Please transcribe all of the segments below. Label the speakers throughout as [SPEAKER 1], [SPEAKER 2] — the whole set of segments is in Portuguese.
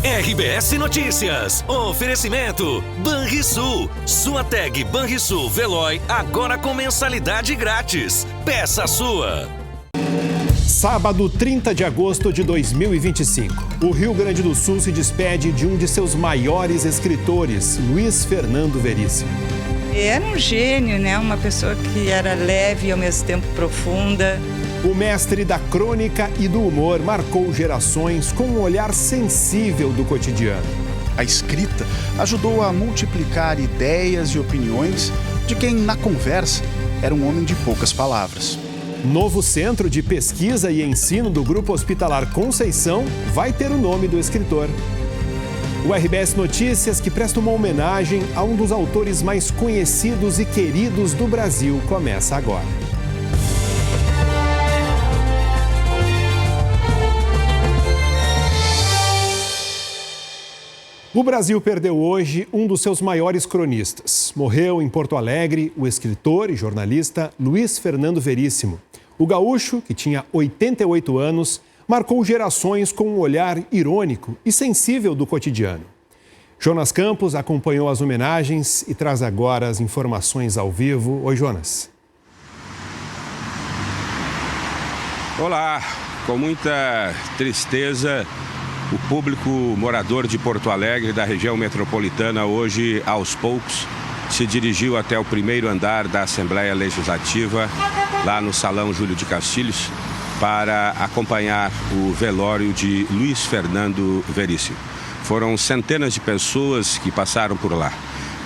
[SPEAKER 1] RBS Notícias. Oferecimento Banrisul. Sua tag Banrisul Veloy agora com mensalidade grátis. Peça a sua.
[SPEAKER 2] Sábado, 30 de agosto de 2025. O Rio Grande do Sul se despede de um de seus maiores escritores, Luiz Fernando Veríssimo.
[SPEAKER 3] Era um gênio, né? Uma pessoa que era leve e ao mesmo tempo profunda.
[SPEAKER 2] O mestre da crônica e do humor marcou gerações com um olhar sensível do cotidiano.
[SPEAKER 4] A escrita ajudou a multiplicar ideias e opiniões de quem, na conversa, era um homem de poucas palavras.
[SPEAKER 2] Novo centro de pesquisa e ensino do Grupo Hospitalar Conceição vai ter o nome do escritor. O RBS Notícias, que presta uma homenagem a um dos autores mais conhecidos e queridos do Brasil, começa agora. O Brasil perdeu hoje um dos seus maiores cronistas. Morreu em Porto Alegre o escritor e jornalista Luiz Fernando Veríssimo. O gaúcho, que tinha 88 anos, marcou gerações com um olhar irônico e sensível do cotidiano. Jonas Campos acompanhou as homenagens e traz agora as informações ao vivo. Oi, Jonas.
[SPEAKER 5] Olá, com muita tristeza, o público morador de Porto Alegre, da região metropolitana, hoje, aos poucos, se dirigiu até o primeiro andar da Assembleia Legislativa, lá no Salão Júlio de Castilhos, para acompanhar o velório de Luiz Fernando Veríssimo. Foram centenas de pessoas que passaram por lá.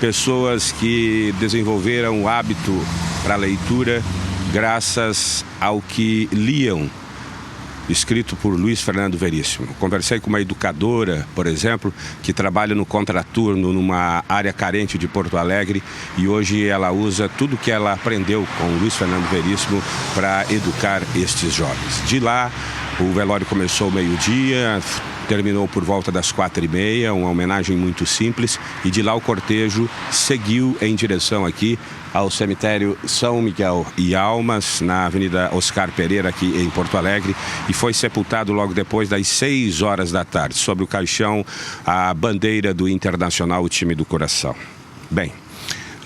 [SPEAKER 5] Pessoas que desenvolveram o hábito para a leitura graças ao que liam, escrito por Luiz Fernando Veríssimo. Conversei com uma educadora, por exemplo, que trabalha no contraturno numa área carente de Porto Alegre e hoje ela usa tudo que ela aprendeu com Luiz Fernando Veríssimo para educar estes jovens. De lá, o velório começou ao meio-dia, terminou por volta das 4h30, uma homenagem muito simples, e de lá o cortejo seguiu em direção aqui ao cemitério São Miguel e Almas, na Avenida Oscar Pereira, aqui em Porto Alegre, e foi sepultado logo depois das 6 horas da tarde, sobre o caixão, a bandeira do Internacional, o time do coração. Bem,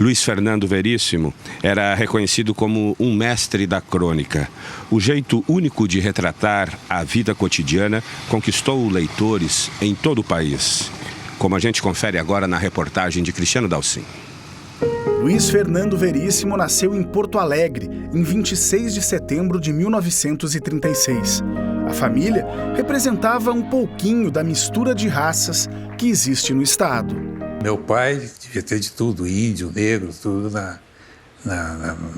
[SPEAKER 5] Luiz Fernando Veríssimo era reconhecido como um mestre da crônica. O jeito único de retratar a vida cotidiana conquistou leitores em todo o país, como a gente confere agora na reportagem de Cristiano Dalcin.
[SPEAKER 4] Luiz Fernando Veríssimo nasceu em Porto Alegre, em 26 de setembro de 1936. A família representava um pouquinho da mistura de raças que existe no estado.
[SPEAKER 6] Meu pai devia ter de tudo, índio, negro, tudo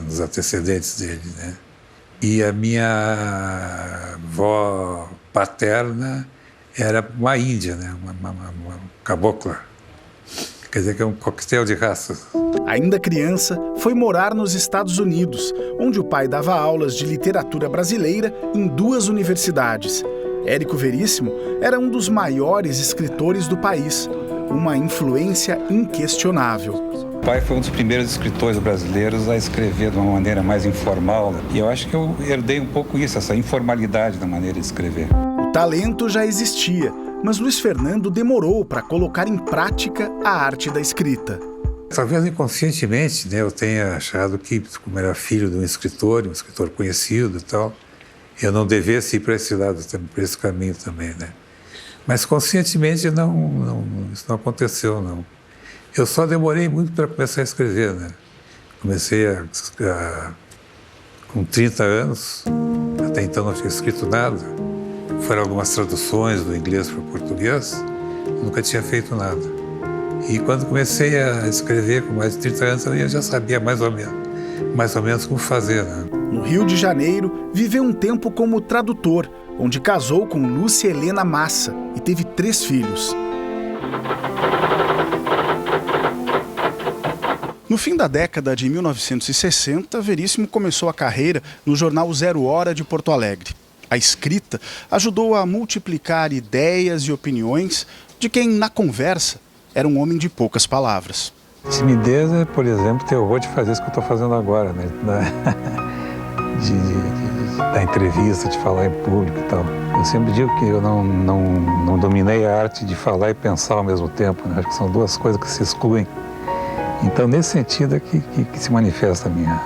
[SPEAKER 6] nos antecedentes dele, né? E a minha avó paterna era uma índia, né? Uma cabocla. Quer dizer que é um coquetel de raças.
[SPEAKER 4] Ainda criança, foi morar nos Estados Unidos, onde o pai dava aulas de literatura brasileira em 2 universidades. Érico Veríssimo era um dos maiores escritores do país, uma influência inquestionável.
[SPEAKER 7] O pai foi um dos primeiros escritores brasileiros a escrever de uma maneira mais informal. E eu acho que eu herdei um pouco isso, essa informalidade na maneira de escrever.
[SPEAKER 4] O talento já existia, mas Luiz Fernando demorou para colocar em prática a arte da escrita.
[SPEAKER 6] Talvez inconscientemente, né, eu tenha achado que, como era filho de um escritor conhecido e tal, eu não devesse ir para esse lado, para esse caminho também, né? Mas conscientemente isso não aconteceu, não. Eu só demorei muito para começar a escrever, né? Comecei com 30 anos, até então não tinha escrito nada. Foram algumas traduções do inglês para o português, nunca tinha feito nada. E quando comecei a escrever com mais de 30 anos, eu já sabia mais ou menos como fazer, né?
[SPEAKER 4] No Rio de Janeiro, viveu um tempo como tradutor, onde casou com Lúcia Helena Massa e teve 3 filhos. No fim da década de 1960, Veríssimo começou a carreira no jornal Zero Hora de Porto Alegre. A escrita ajudou a multiplicar ideias e opiniões de quem, na conversa, era um homem de poucas palavras.
[SPEAKER 6] Timidez é, por exemplo, ter horror de fazer isso que eu estou fazendo agora, né? dar entrevista, de falar em público e tal. Eu sempre digo que eu não dominei a arte de falar e pensar ao mesmo tempo, né? Acho que são duas coisas que se excluem. Então, nesse sentido é que se manifesta a minha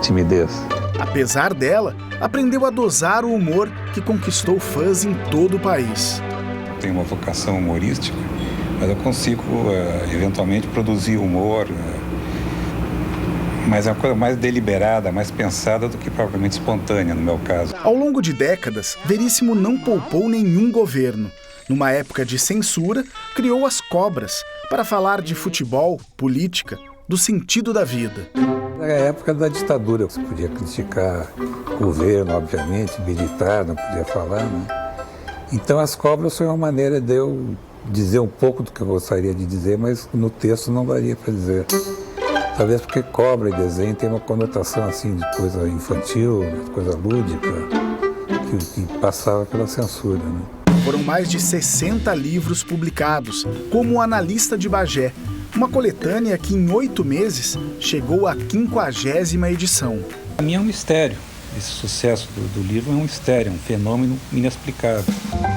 [SPEAKER 6] timidez.
[SPEAKER 4] Apesar dela, aprendeu a dosar o humor que conquistou fãs em todo o país.
[SPEAKER 7] Tenho uma vocação humorística, mas eu consigo, eventualmente, produzir humor, mas é uma coisa mais deliberada, mais pensada do que propriamente espontânea, no meu caso.
[SPEAKER 4] Ao longo de décadas, Veríssimo não poupou nenhum governo. Numa época de censura, criou as cobras para falar de futebol, política, do sentido da vida.
[SPEAKER 6] Na época da ditadura, você podia criticar o governo, obviamente, militar, não podia falar, né? Então as cobras foi uma maneira de eu dizer um pouco do que eu gostaria de dizer, mas no texto não daria para dizer. Talvez porque cobra e desenho tem uma conotação assim de coisa infantil, coisa lúdica, que passava pela censura, né?
[SPEAKER 4] Foram mais de 60 livros publicados, como O Analista de Bagé, uma coletânea que em 8 meses chegou à 50ª edição.
[SPEAKER 7] Para mim é um mistério. Esse sucesso do livro é um mistério, um fenômeno inexplicável.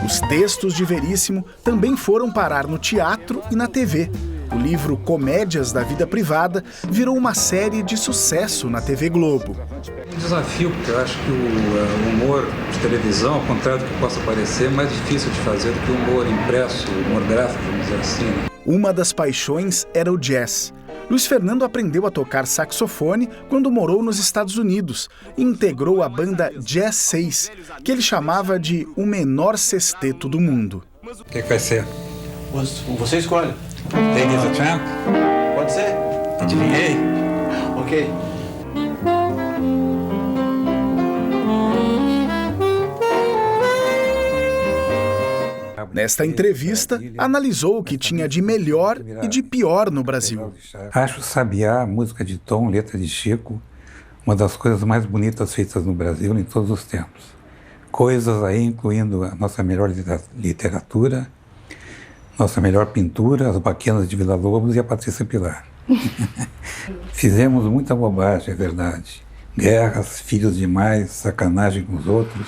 [SPEAKER 4] Os textos de Veríssimo também foram parar no teatro e na TV. O livro Comédias da Vida Privada virou uma série de sucesso na TV Globo.
[SPEAKER 7] Um desafio, porque eu acho que o humor de televisão, ao contrário do que possa parecer, é mais difícil de fazer do que o humor impresso, o humor gráfico, vamos dizer assim, né?
[SPEAKER 4] Uma das paixões era o jazz. Luiz Fernando aprendeu a tocar saxofone quando morou nos Estados Unidos e integrou a banda Jazz 6, que ele chamava de o menor sexteto do mundo.
[SPEAKER 7] O que vai ser?
[SPEAKER 8] Você escolhe.
[SPEAKER 7] Ladies and Champ?
[SPEAKER 8] Pode ser?
[SPEAKER 7] Adivinhei?
[SPEAKER 8] Ok.
[SPEAKER 4] Nesta entrevista, analisou o que tinha de melhor e de pior no Brasil.
[SPEAKER 6] Acho Sabiá, música de Tom, letra de Chico, uma das coisas mais bonitas feitas no Brasil em todos os tempos. Coisas aí incluindo a nossa melhor literatura, nossa melhor pintura, as Baquianas de Villa-Lobos e a Patrícia Pilar. Fizemos muita bobagem, é verdade. Guerras, filhos demais, sacanagem com os outros,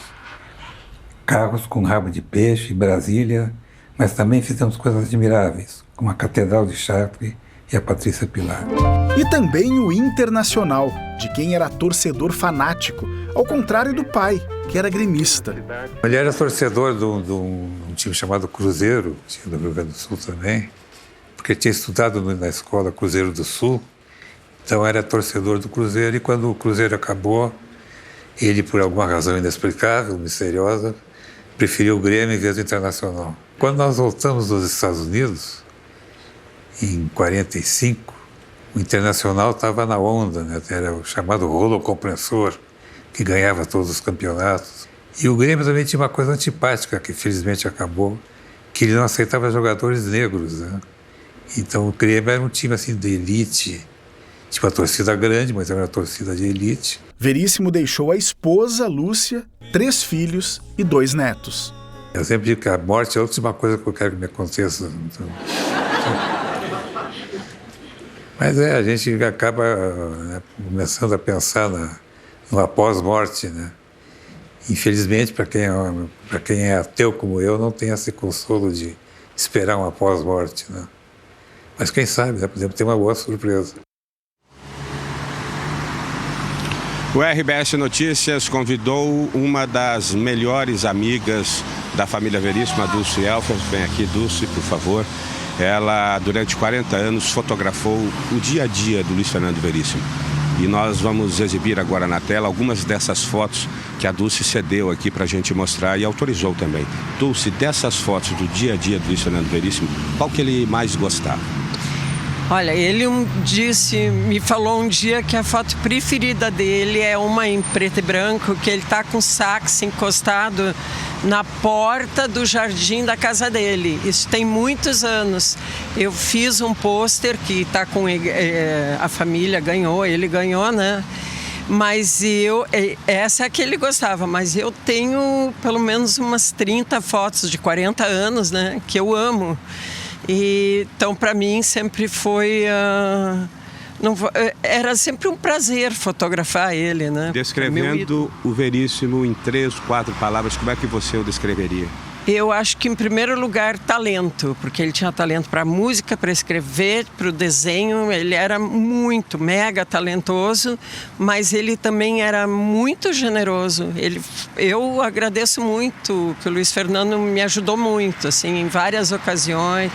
[SPEAKER 6] carros com rabo de peixe, Brasília, mas também fizemos coisas admiráveis, como a Catedral de Chartres e a Patrícia Pilar.
[SPEAKER 4] E também o Internacional, de quem era torcedor fanático, ao contrário do pai, que era gremista.
[SPEAKER 6] Ele era torcedor de um time chamado Cruzeiro, tinha do Rio Grande do Sul também, porque tinha estudado na escola Cruzeiro do Sul, então era torcedor do Cruzeiro, e quando o Cruzeiro acabou, ele, por alguma razão inexplicável, misteriosa, preferiu o Grêmio em vez do Internacional. Quando nós voltamos dos Estados Unidos, em 45, o Internacional estava na onda, né? Era o chamado rolo compressor, que ganhava todos os campeonatos. E o Grêmio também tinha uma coisa antipática, que felizmente acabou, que ele não aceitava jogadores negros, né? Então o Grêmio era um time assim de elite, tipo a torcida grande, mas era uma torcida de elite.
[SPEAKER 4] Veríssimo deixou a esposa, Lúcia, 3 filhos e 2 netos.
[SPEAKER 6] Eu sempre digo que a morte é a última coisa que eu quero que me aconteça. Então... Mas a gente acaba começando a pensar no após-morte, né? Infelizmente, para quem é ateu como eu, não tem esse consolo de esperar uma pós-morte, né? Mas quem sabe, né? Podemos ter uma boa surpresa.
[SPEAKER 5] O RBS Notícias convidou uma das melhores amigas da família Veríssimo, a Dulce Elfers. Vem aqui, Dulce, por favor. Ela, durante 40 anos, fotografou o dia a dia do Luiz Fernando Veríssimo. E nós vamos exibir agora na tela algumas dessas fotos que a Dulce cedeu aqui para a gente mostrar e autorizou também. Dulce, dessas fotos do dia a dia do Luiz Fernando Veríssimo, qual que ele mais gostava?
[SPEAKER 9] Olha, ele me falou um dia que a foto preferida dele é uma em preto e branco, que ele está com o sax encostado na porta do jardim da casa dele. Isso tem muitos anos. Eu fiz um pôster que está com a família ganhou, ele ganhou, né? Mas essa é a que ele gostava, mas eu tenho pelo menos umas 30 fotos de 40 anos, né? Que eu amo. E, então, para mim, sempre foi Era sempre um prazer fotografar ele, né?
[SPEAKER 5] Descrevendo o Veríssimo em 3, 4 palavras, como é que você o descreveria?
[SPEAKER 9] Eu acho que, em primeiro lugar, talento, porque ele tinha talento para música, para escrever, para o desenho. Ele era mega talentoso, mas ele também era muito generoso. Eu agradeço muito que o Luiz Fernando me ajudou muito, assim, em várias ocasiões.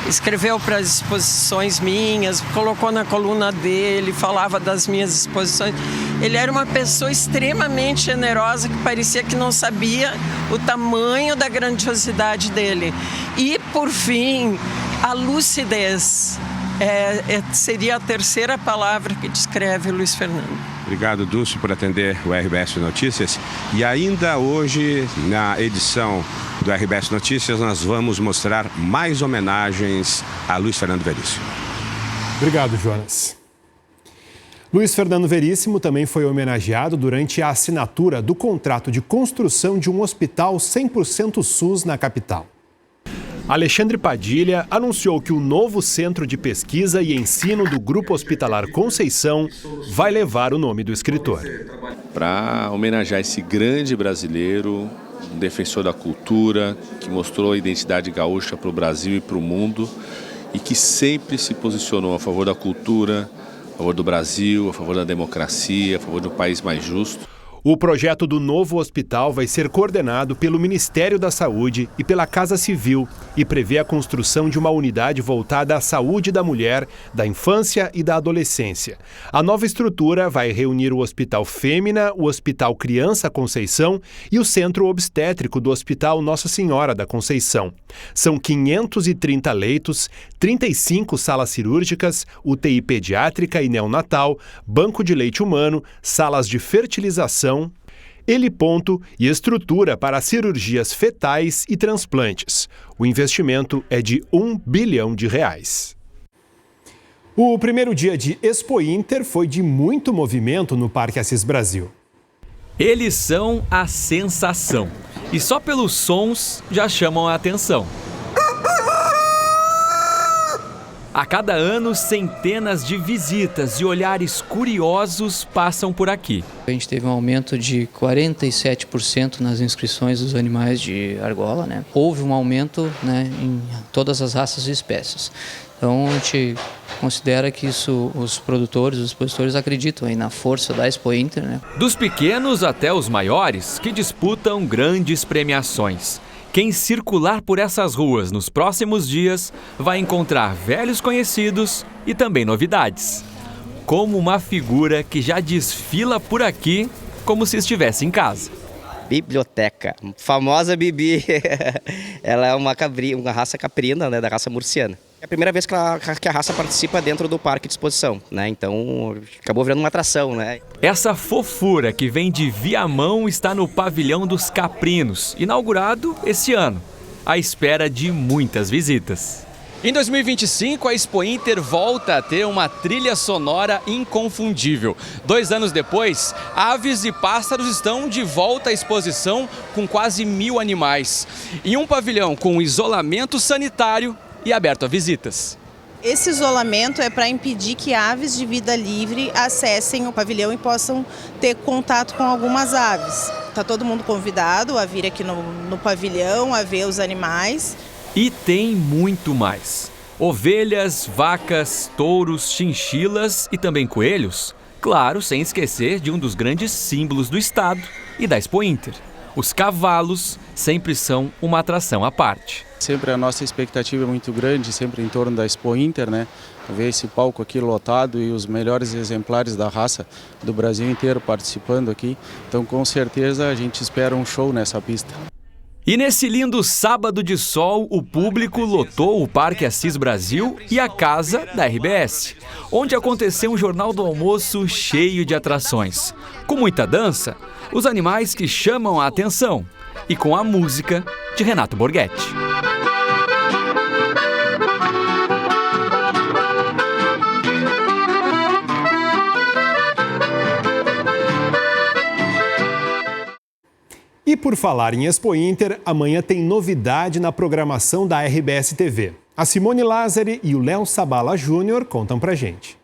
[SPEAKER 9] Escreveu para as exposições minhas, colocou na coluna dele, falava das minhas exposições. Ele era uma pessoa extremamente generosa que parecia que não sabia o tamanho da grandiosidade dele. E, por fim, a lucidez seria a terceira palavra que descreve o Luiz Fernando.
[SPEAKER 5] Obrigado, Dulce, por atender o RBS Notícias. E ainda hoje, na edição do RBS Notícias, nós vamos mostrar mais homenagens a Luiz Fernando Veríssimo.
[SPEAKER 2] Obrigado, Jonas. Luiz Fernando Veríssimo também foi homenageado durante a assinatura do contrato de construção de um hospital 100% SUS na capital. Alexandre Padilha anunciou que o novo Centro de Pesquisa e Ensino do Grupo Hospitalar Conceição vai levar o nome do escritor.
[SPEAKER 10] Para homenagear esse grande brasileiro, um defensor da cultura, que mostrou a identidade gaúcha para o Brasil e para o mundo e que sempre se posicionou a favor da cultura, a favor do Brasil, a favor da democracia, a favor de um país mais justo.
[SPEAKER 2] O projeto do novo hospital vai ser coordenado pelo Ministério da Saúde e pela Casa Civil e prevê a construção de uma unidade voltada à saúde da mulher, da infância e da adolescência. A nova estrutura vai reunir o Hospital Fêmea, o Hospital Criança Conceição e o Centro Obstétrico do Hospital Nossa Senhora da Conceição. São 530 leitos, 35 salas cirúrgicas, UTI pediátrica e neonatal, banco de leite humano, salas de fertilização, heliponto e estrutura para cirurgias fetais e transplantes. O investimento é de R$1 bilhão. O primeiro dia de Expo Inter foi de muito movimento no Parque Assis Brasil.
[SPEAKER 11] Eles são a sensação e só pelos sons já chamam a atenção. A cada ano, centenas de visitas e olhares curiosos passam por aqui.
[SPEAKER 12] A gente teve um aumento de 47% nas inscrições dos animais de argola, né? Houve um aumento, né, em todas as raças e espécies. Então a gente considera que isso, os produtores, os expositores acreditam aí na força da Expo Inter, né?
[SPEAKER 11] Dos pequenos até os maiores que disputam grandes premiações. Quem circular por essas ruas nos próximos dias vai encontrar velhos conhecidos e também novidades. Como uma figura que já desfila por aqui como se estivesse em casa.
[SPEAKER 13] Biblioteca, famosa Bibi. Ela é uma raça caprina, né, da raça murciana. É a primeira vez que a raça participa dentro do parque de exposição, né? Então acabou virando uma atração, né?
[SPEAKER 11] Essa fofura que vem de Viamão está no Pavilhão dos Caprinos, inaugurado esse ano, à espera de muitas visitas.
[SPEAKER 14] Em 2025, a Expo Inter volta a ter uma trilha sonora inconfundível. 2 anos depois, aves e pássaros estão de volta à exposição com quase 1.000 animais. E um pavilhão com isolamento sanitário e aberto a visitas.
[SPEAKER 15] Esse isolamento é para impedir que aves de vida livre acessem o pavilhão e possam ter contato com algumas aves. Está todo mundo convidado a vir aqui no pavilhão, a ver os animais.
[SPEAKER 11] E tem muito mais. Ovelhas, vacas, touros, chinchilas e também coelhos. Claro, sem esquecer de um dos grandes símbolos do estado e da Expo Inter. Os cavalos sempre são uma atração à parte.
[SPEAKER 16] Sempre a nossa expectativa é muito grande, sempre em torno da Expo Inter, né? Ver esse palco aqui lotado e os melhores exemplares da raça do Brasil inteiro participando aqui. Então, com certeza, a gente espera um show nessa pista.
[SPEAKER 11] E nesse lindo sábado de sol, o público lotou o Parque Assis Brasil e a casa da RBS, onde aconteceu um Jornal do Almoço cheio de atrações. Com muita dança, os animais que chamam a atenção e com a música de Renato Borghetti.
[SPEAKER 2] E por falar em Expo Inter, amanhã tem novidade na programação da RBS TV. A Simone Lázari e o Léo Sabala Júnior contam pra gente.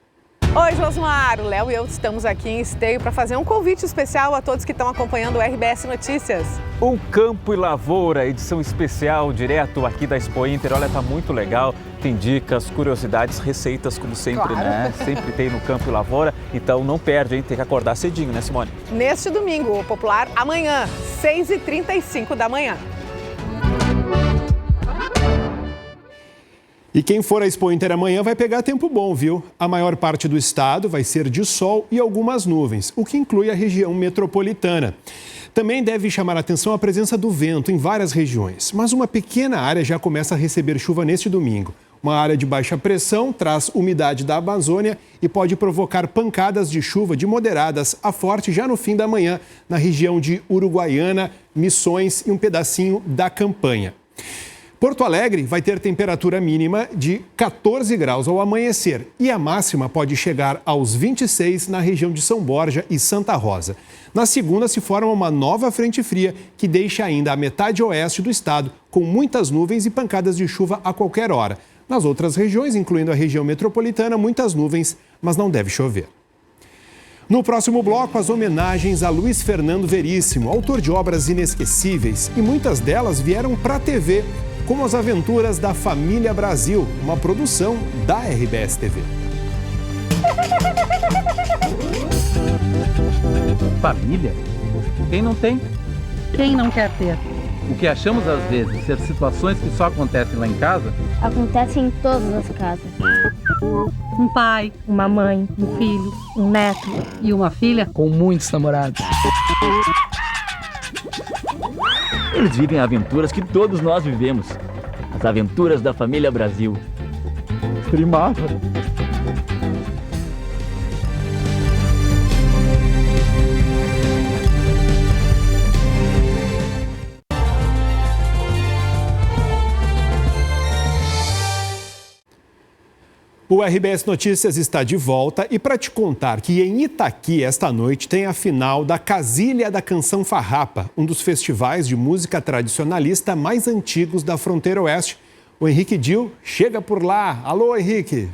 [SPEAKER 17] Oi, Josmar, o Léo e eu estamos aqui em Esteio para fazer um convite especial a todos que estão acompanhando o RBS Notícias.
[SPEAKER 18] O Campo e Lavoura, edição especial, direto aqui da Expo Inter. Olha, tá muito legal. Tem dicas, curiosidades, receitas, como sempre, claro, né? Sempre tem no Campo e Lavoura. Então não perde, hein? Tem que acordar cedinho, né, Simone?
[SPEAKER 17] Neste domingo, o popular amanhã, 6h35 da manhã.
[SPEAKER 2] E quem for à Expo Inter amanhã vai pegar tempo bom, viu? A maior parte do estado vai ser de sol e algumas nuvens, o que inclui a região metropolitana. Também deve chamar a atenção a presença do vento em várias regiões, mas uma pequena área já começa a receber chuva neste domingo. Uma área de baixa pressão traz umidade da Amazônia e pode provocar pancadas de chuva de moderadas a forte já no fim da manhã na região de Uruguaiana, Missões e um pedacinho da Campanha. Porto Alegre vai ter temperatura mínima de 14 graus ao amanhecer e a máxima pode chegar aos 26 na região de São Borja e Santa Rosa. Na segunda se forma uma nova frente fria que deixa ainda a metade oeste do estado com muitas nuvens e pancadas de chuva a qualquer hora. Nas outras regiões, incluindo a região metropolitana, muitas nuvens, mas não deve chover. No próximo bloco, as homenagens a Luiz Fernando Veríssimo, autor de obras inesquecíveis, e muitas delas vieram para a TV, como As Aventuras da Família Brasil, uma produção da RBS TV.
[SPEAKER 19] Família? Quem não tem?
[SPEAKER 20] Quem não quer ter?
[SPEAKER 19] O que achamos às vezes ser situações que só acontecem lá em casa,
[SPEAKER 20] acontecem em todas as casas. Um pai, uma mãe, um filho, um neto e uma filha
[SPEAKER 19] com muitos namorados.
[SPEAKER 21] Eles vivem aventuras que todos nós vivemos. As aventuras da família Brasil.
[SPEAKER 19] Primava.
[SPEAKER 2] O RBS Notícias está de volta e para te contar que em Itaqui, esta noite, tem a final da Casilha da Canção Farrapa, um dos festivais de música tradicionalista mais antigos da fronteira oeste. O Henrique Dil chega por lá. Alô, Henrique!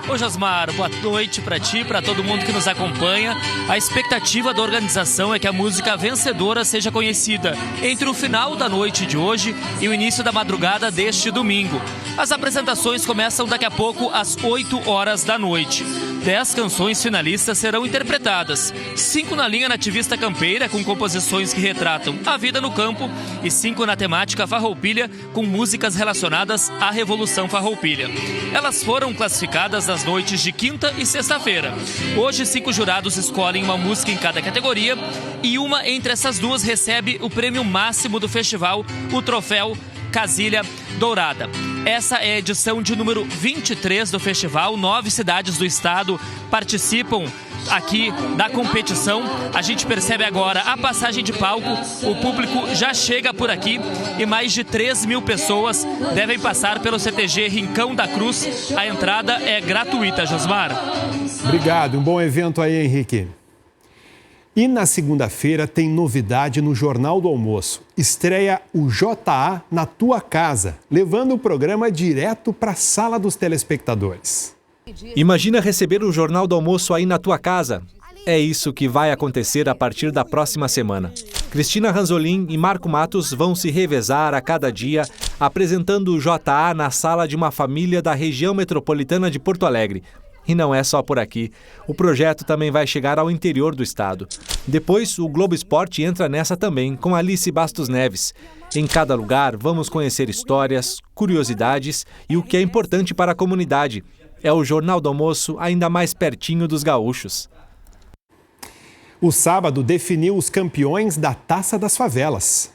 [SPEAKER 22] Ô Josmar, boa noite para ti, para todo mundo que nos acompanha. A expectativa da organização é que a música vencedora seja conhecida entre o final da noite de hoje e o início da madrugada deste domingo. As apresentações começam daqui a pouco às 8 horas da noite. 10 canções finalistas serão interpretadas, 5 na linha nativista campeira, com composições que retratam a vida no campo, e 5 na temática farroupilha, com músicas relacionadas à Revolução Farroupilha. Elas foram classificadas nas noites de quinta e sexta-feira. Hoje, 5 jurados escolhem uma música em cada categoria e uma entre essas duas recebe o prêmio máximo do festival, o troféu Casilha Dourada. Essa é a edição de número 23 do festival. 9 cidades do estado participam aqui da competição. A gente percebe agora a passagem de palco, o público já chega por aqui e mais de 3.000 pessoas devem passar pelo CTG Rincão da Cruz. A entrada é gratuita, Josmar.
[SPEAKER 2] Obrigado, um bom evento aí, Henrique. E na segunda-feira tem novidade no Jornal do Almoço. Estreia o JA na tua casa, levando o programa direto para a sala dos telespectadores.
[SPEAKER 23] Imagina receber o Jornal do Almoço aí na tua casa. É isso que vai acontecer a partir da próxima semana. Cristina Ranzolin e Marco Matos vão se revezar a cada dia, apresentando o JA na sala de uma família da região metropolitana de Porto Alegre. E não é só por aqui. O projeto também vai chegar ao interior do estado. Depois, o Globo Esporte entra nessa também, com Alice Bastos Neves. Em cada lugar, vamos conhecer histórias, curiosidades e o que é importante para a comunidade. É o Jornal do Almoço ainda mais pertinho dos gaúchos.
[SPEAKER 2] O sábado definiu os campeões da Taça das Favelas.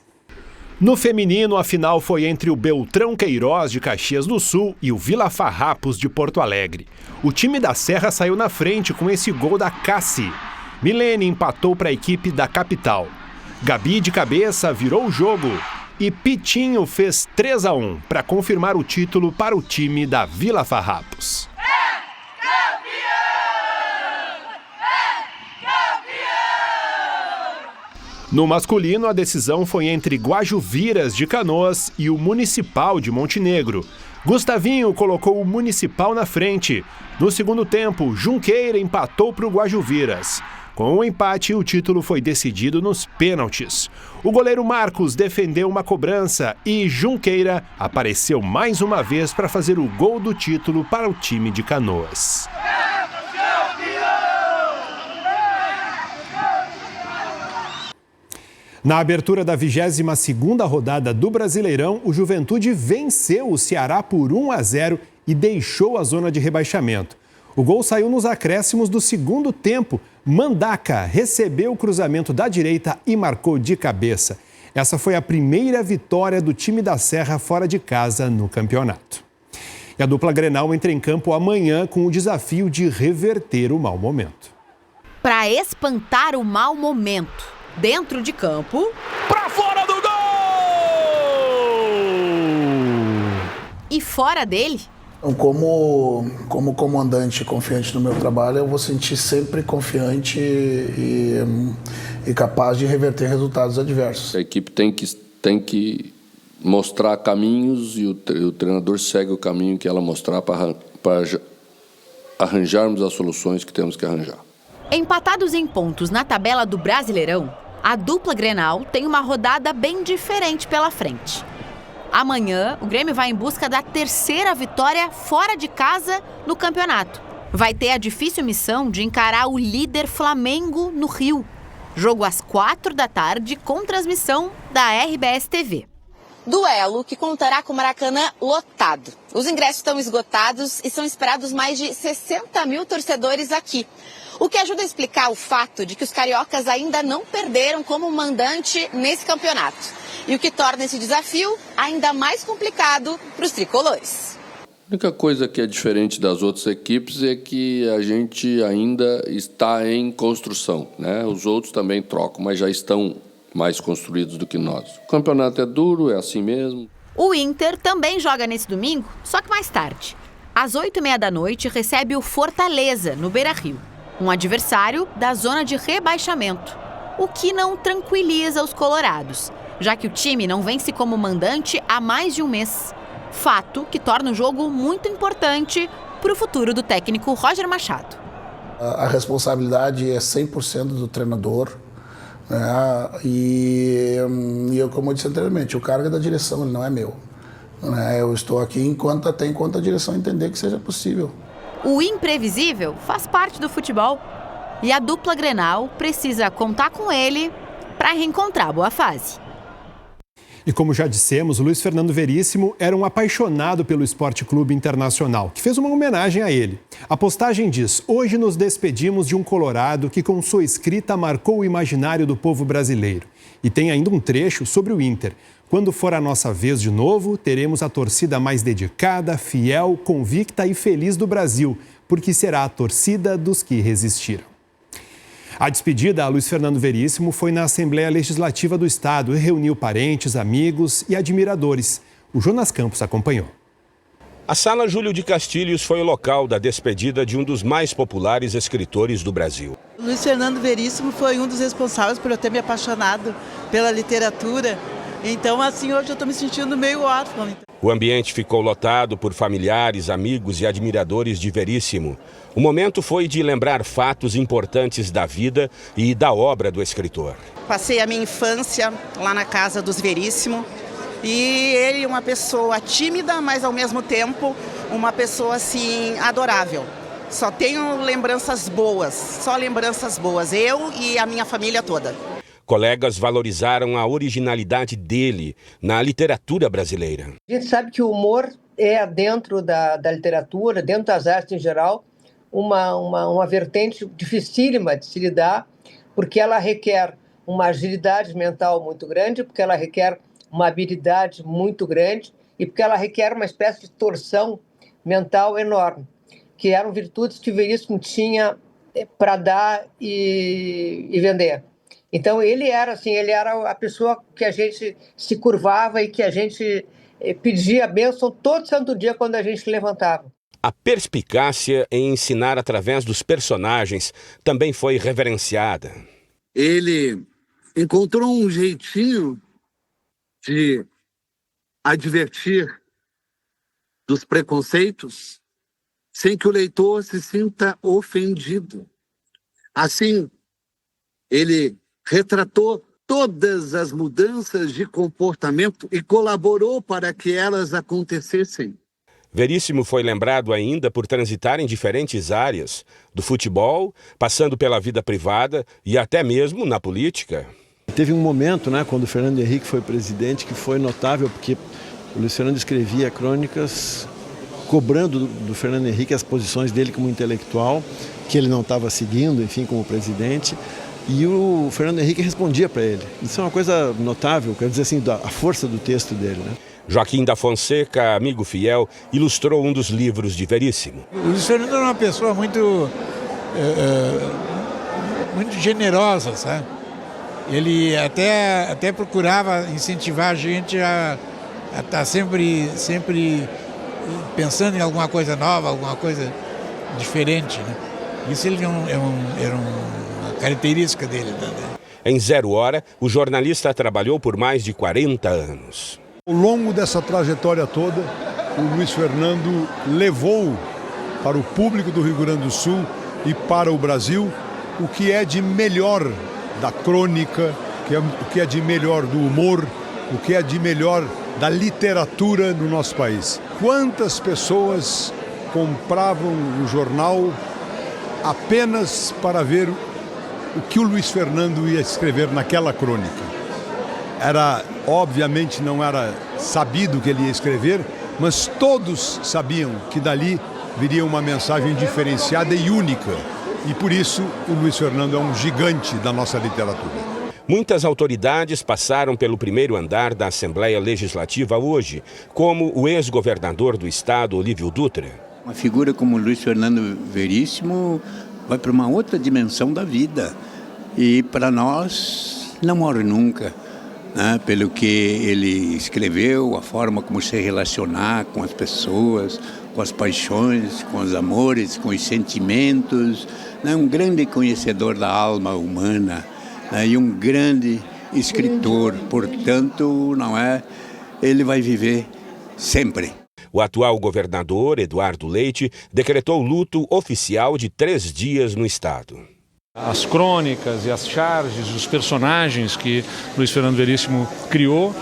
[SPEAKER 2] No feminino, a final foi entre o Beltrão Queiroz de Caxias do Sul e o Vila Farrapos de Porto Alegre. O time da Serra saiu na frente com esse gol da Cassi. Milene empatou para a equipe da capital. Gabi de cabeça virou o jogo e Pitinho fez 3-1 para confirmar o título para o time da Vila Farrapos. No masculino, a decisão foi entre Guajuviras de Canoas e o Municipal de Montenegro. Gustavinho colocou o Municipal na frente. No segundo tempo, Junqueira empatou para o Guajuviras. Com o empate, o título foi decidido nos pênaltis. O goleiro Marcos defendeu uma cobrança e Junqueira apareceu mais uma vez para fazer o gol do título para o time de Canoas. Na abertura da 22ª rodada do Brasileirão, o Juventude venceu o Ceará por 1-0 e deixou a zona de rebaixamento. O gol saiu nos acréscimos do segundo tempo. Mandaca recebeu o cruzamento da direita e marcou de cabeça. Essa foi a primeira vitória do time da Serra fora de casa no campeonato. E a dupla Grenal entra em campo amanhã com o desafio de reverter o mau momento.
[SPEAKER 1] Para espantar o mau momento, dentro de campo,
[SPEAKER 22] Pra fora do gol!
[SPEAKER 1] E fora dele.
[SPEAKER 3] Como comandante confiante no meu trabalho, eu vou sentir sempre confiante e capaz de reverter resultados adversos.
[SPEAKER 7] A equipe tem que mostrar caminhos e o treinador segue o caminho que ela mostrar para arranjarmos as soluções que temos que arranjar.
[SPEAKER 1] Empatados em pontos na tabela do Brasileirão, a dupla Grenal tem uma rodada bem diferente pela frente. Amanhã, o Grêmio vai em busca da terceira vitória fora de casa no campeonato. Vai ter a difícil missão de encarar o líder Flamengo no Rio. Jogo às 16h com transmissão da RBS TV.
[SPEAKER 24] Duelo que contará com o Maracanã lotado. Os ingressos estão esgotados e são esperados mais de 60 mil torcedores aqui. O que ajuda a explicar o fato de que os cariocas ainda não perderam como mandante nesse campeonato. E o que torna esse desafio ainda mais complicado para os tricolores.
[SPEAKER 7] A única coisa que é diferente das outras equipes é que a gente ainda está em construção, né? Os outros também trocam, mas já estão mais construídos do que nós. O campeonato é duro, é assim mesmo.
[SPEAKER 1] O Inter também joga nesse domingo, só que mais tarde. Às 20h30 recebe o Fortaleza, no Beira-Rio. Um adversário da zona de rebaixamento. O que não tranquiliza os colorados, já que o time não vence como mandante há mais de um mês. Fato que torna o jogo muito importante para o futuro do técnico Roger Machado.
[SPEAKER 3] A responsabilidade é 100% do treinador, né? E eu, como eu disse anteriormente, o cargo é da direção, ele não é meu. Né? Eu estou aqui enquanto a direção entender que seja possível.
[SPEAKER 1] O imprevisível faz parte do futebol e a dupla Grenal precisa contar com ele para reencontrar a boa fase.
[SPEAKER 2] E como já dissemos, o Luiz Fernando Veríssimo era um apaixonado pelo Esporte Clube Internacional, que fez uma homenagem a ele. A postagem diz: hoje nos despedimos de um colorado que com sua escrita marcou o imaginário do povo brasileiro. E tem ainda um trecho sobre o Inter. Quando for a nossa vez de novo, teremos a torcida mais dedicada, fiel, convicta e feliz do Brasil, porque será a torcida dos que resistiram. A despedida a Luiz Fernando Veríssimo foi na Assembleia Legislativa do Estado e reuniu parentes, amigos e admiradores. O Jonas Campos acompanhou.
[SPEAKER 5] A Sala Júlio de Castilhos foi o local da despedida de um dos mais populares escritores do Brasil.
[SPEAKER 25] Luiz Fernando Veríssimo foi um dos responsáveis por eu ter me apaixonado pela literatura. Então, assim, hoje eu estou me sentindo meio órfão.
[SPEAKER 5] O ambiente ficou lotado por familiares, amigos e admiradores de Veríssimo. O momento foi de lembrar fatos importantes da vida e da obra do escritor.
[SPEAKER 25] Passei a minha infância lá na casa dos Veríssimo e ele uma pessoa tímida, mas ao mesmo tempo uma pessoa assim adorável. Só tenho lembranças boas, só lembranças boas, eu e a minha família toda.
[SPEAKER 5] Colegas valorizaram a originalidade dele na literatura brasileira.
[SPEAKER 26] A gente sabe que o humor é, dentro da literatura, dentro das artes em geral, uma vertente dificílima de se lidar, porque ela requer uma agilidade mental muito grande, porque ela requer uma habilidade muito grande e porque ela requer uma espécie de torção mental enorme, que eram virtudes que o Veríssimo tinha para dar e vender. Então ele era a pessoa que a gente se curvava e que a gente pedia a bênção todo santo dia quando a gente levantava.
[SPEAKER 5] A perspicácia em ensinar através dos personagens também foi reverenciada.
[SPEAKER 27] Ele
[SPEAKER 4] encontrou um jeitinho de advertir dos preconceitos sem que o leitor se sinta ofendido. Assim, ele retratou todas as mudanças de comportamento e colaborou para que elas acontecessem.
[SPEAKER 5] Veríssimo foi lembrado ainda por transitar em diferentes áreas, do futebol, passando pela vida privada e até mesmo na política.
[SPEAKER 6] Teve um momento, quando o Fernando Henrique foi presidente, que foi notável, porque o Luiz Fernando escrevia crônicas cobrando do Fernando Henrique as posições dele como intelectual, que ele não estava seguindo, enfim, como presidente, e o Fernando Henrique respondia para ele. Isso é uma coisa notável, quero dizer assim, a força do texto dele,
[SPEAKER 5] Joaquim da Fonseca, amigo fiel, ilustrou um dos livros de Veríssimo.
[SPEAKER 8] O Luiz Fernando era uma pessoa muito generosa, sabe? Ele até procurava incentivar a gente a estar sempre pensando em alguma coisa nova, alguma coisa diferente, Isso era uma característica dele também.
[SPEAKER 5] Em 0 Hora, o jornalista trabalhou por mais de 40 anos.
[SPEAKER 9] Ao longo dessa trajetória toda, o Luiz Fernando levou para o público do Rio Grande do Sul e para o Brasil o que é de melhor da crônica, o que é de melhor do humor, o que é de melhor da literatura no nosso país. Quantas pessoas compravam o jornal apenas para ver o que o Luiz Fernando ia escrever naquela crônica? Obviamente não era sabido o que ele ia escrever, mas todos sabiam que dali viria uma mensagem diferenciada e única. E por isso o Luiz Fernando é um gigante da nossa literatura.
[SPEAKER 5] Muitas autoridades passaram pelo primeiro andar da Assembleia Legislativa hoje, como o ex-governador do estado, Olívio Dutra.
[SPEAKER 10] Uma figura como Luiz Fernando Veríssimo vai para uma outra dimensão da vida. E para nós não morre nunca. Pelo que ele escreveu, a forma como se relacionar com as pessoas, com as paixões, com os amores, com os sentimentos, um grande conhecedor da alma humana, e um grande escritor, portanto, ele vai viver sempre.
[SPEAKER 5] O atual governador, Eduardo Leite, decretou luto oficial de 3 dias no estado.
[SPEAKER 12] As crônicas e as charges, os personagens que Luiz Fernando Veríssimo criou,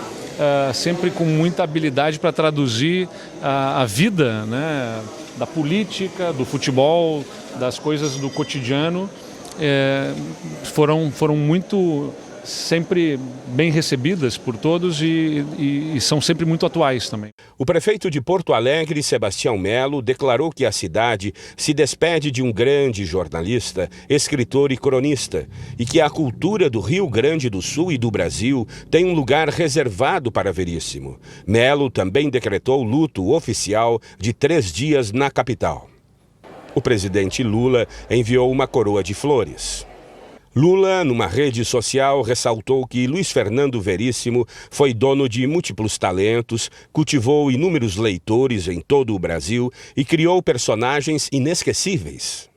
[SPEAKER 12] sempre com muita habilidade para traduzir a vida, da política, do futebol, das coisas do cotidiano, foram muito sempre bem recebidas por todos e são sempre muito atuais também.
[SPEAKER 5] O prefeito de Porto Alegre, Sebastião Melo, declarou que a cidade se despede de um grande jornalista, escritor e cronista, e que a cultura do Rio Grande do Sul e do Brasil tem um lugar reservado para Veríssimo. Melo também decretou luto oficial de 3 dias na capital. O presidente Lula enviou uma coroa de flores. Lula, numa rede social, ressaltou que Luiz Fernando Veríssimo foi dono de múltiplos talentos, cultivou inúmeros leitores em todo o Brasil e criou personagens inesquecíveis.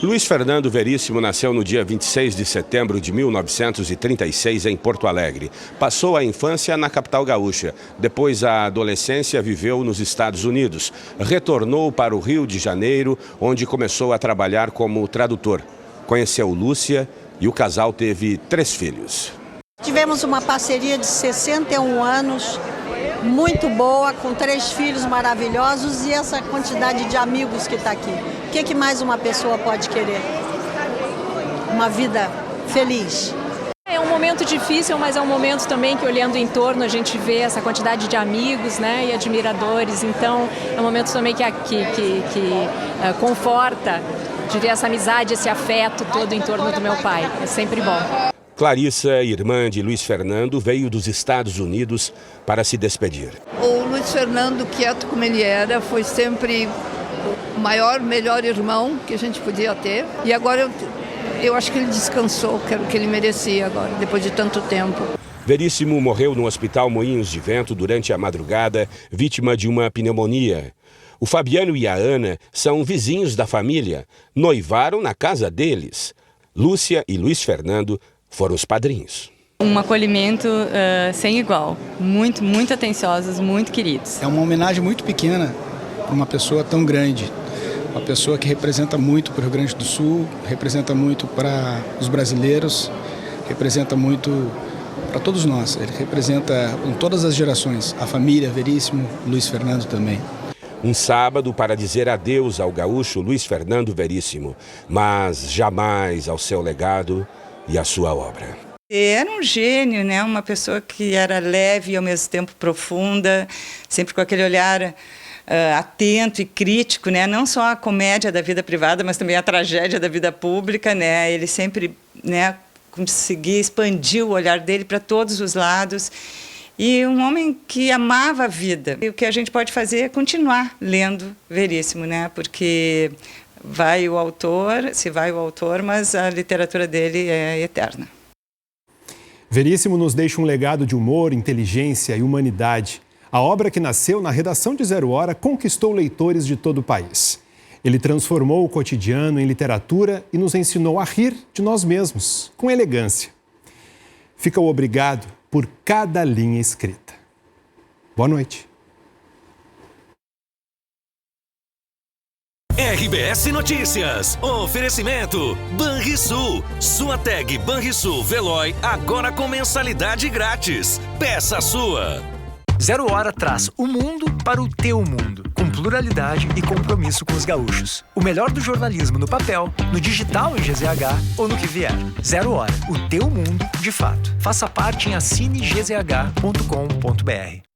[SPEAKER 5] Luiz Fernando Veríssimo nasceu no dia 26 de setembro de 1936 em Porto Alegre. Passou a infância na capital gaúcha. Depois, a adolescência viveu nos Estados Unidos. Retornou para o Rio de Janeiro, onde começou a trabalhar como tradutor. Conheceu Lúcia e o casal teve 3 filhos.
[SPEAKER 27] Tivemos uma parceria de 61 anos, muito boa, com 3 filhos maravilhosos e essa quantidade de amigos que está aqui. O que mais uma pessoa pode querer? Uma vida feliz.
[SPEAKER 17] É um momento difícil, mas é um momento também que, olhando em torno, a gente vê essa quantidade de amigos, e admiradores. Então, é um momento também que conforta de ver essa amizade, esse afeto todo em torno do meu pai. É sempre bom.
[SPEAKER 5] Clarissa, irmã de Luiz Fernando, veio dos Estados Unidos para se despedir.
[SPEAKER 28] O Luiz Fernando, quieto como ele era, foi sempre o maior, melhor irmão que a gente podia ter. E agora eu acho que ele descansou, que era o que ele merecia agora, depois de tanto tempo.
[SPEAKER 5] Veríssimo morreu no Hospital Moinhos de Vento durante a madrugada, vítima de uma pneumonia. O Fabiano e a Ana são vizinhos da família, noivaram na casa deles. Lúcia e Luiz Fernando foram os padrinhos.
[SPEAKER 11] Um acolhimento sem igual, muito atenciosos, muito queridos.
[SPEAKER 13] É uma homenagem muito pequena para uma pessoa tão grande, uma pessoa que representa muito para o Rio Grande do Sul, representa muito para os brasileiros, representa muito para todos nós. Ele representa em todas as gerações, a família Veríssimo, Luiz Fernando também.
[SPEAKER 5] Um sábado para dizer adeus ao gaúcho Luiz Fernando Veríssimo, mas jamais ao seu legado e à sua obra.
[SPEAKER 14] Era um gênio, né? Uma pessoa que era leve e ao mesmo tempo profunda, sempre com aquele olhar atento e crítico, né? Não só a comédia da vida privada, mas também a tragédia da vida pública, né? Ele sempre, né, conseguia expandir o olhar dele para todos os lados. E um homem que amava a vida. E o que a gente pode fazer é continuar lendo Veríssimo, né? Porque vai o autor, mas a literatura dele é eterna.
[SPEAKER 2] Veríssimo nos deixa um legado de humor, inteligência e humanidade. A obra, que nasceu na redação de Zero Hora, conquistou leitores de todo o país. Ele transformou o cotidiano em literatura e nos ensinou a rir de nós mesmos, com elegância. Fica o obrigado por cada linha escrita. Boa noite.
[SPEAKER 15] RBS Notícias. Oferecimento Banrisul. Sua tag Banrisul Veloy agora com mensalidade grátis. Peça a sua.
[SPEAKER 16] Zero Hora traz o mundo para o teu mundo, com pluralidade e compromisso com os gaúchos. O melhor do jornalismo no papel, no digital em GZH ou no que vier. Zero Hora, o teu mundo de fato. Faça parte em assinegzh.com.br.